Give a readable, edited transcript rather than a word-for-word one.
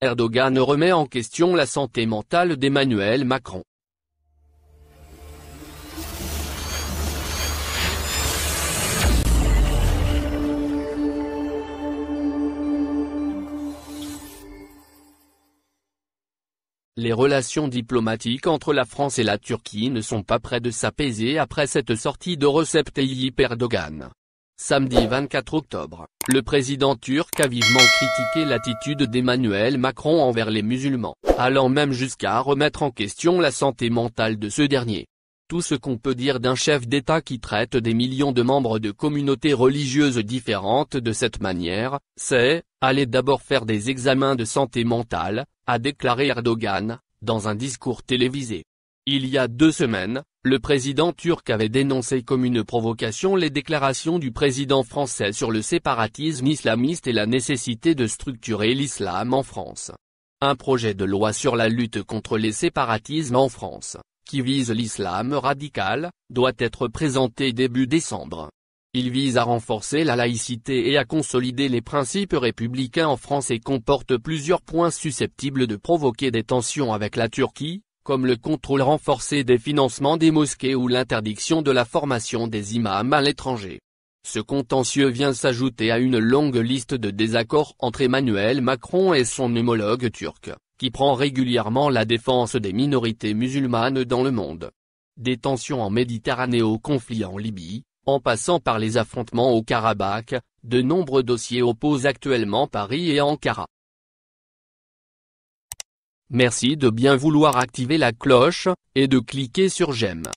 Erdogan remet en question la santé mentale d'Emmanuel Macron. Les relations diplomatiques entre la France et la Turquie ne sont pas près de s'apaiser après cette sortie de Recep Tayyip Erdogan. Samedi 24 octobre, le président turc a vivement critiqué l'attitude d'Emmanuel Macron envers les musulmans, allant même jusqu'à remettre en question la santé mentale de ce dernier. Tout ce qu'on peut dire d'un chef d'État qui traite des millions de membres de communautés religieuses différentes de cette manière, c'est « allez d'abord faire des examens de santé mentale », a déclaré Erdogan, dans un discours télévisé. Il y a 2 semaines, le président turc avait dénoncé comme une provocation les déclarations du président français sur le séparatisme islamiste et la nécessité de structurer l'islam en France. Un projet de loi sur la lutte contre les séparatismes en France, qui vise l'islam radical, doit être présenté début décembre. Il vise à renforcer la laïcité et à consolider les principes républicains en France et comporte plusieurs points susceptibles de provoquer des tensions avec la Turquie, comme le contrôle renforcé des financements des mosquées ou l'interdiction de la formation des imams à l'étranger. Ce contentieux vient s'ajouter à une longue liste de désaccords entre Emmanuel Macron et son homologue turc, qui prend régulièrement la défense des minorités musulmanes dans le monde. Des tensions en Méditerranée au conflit en Libye, en passant par les affrontements au Karabakh, de nombreux dossiers opposent actuellement Paris et Ankara. Merci de bien vouloir activer la cloche, et de cliquer sur j'aime.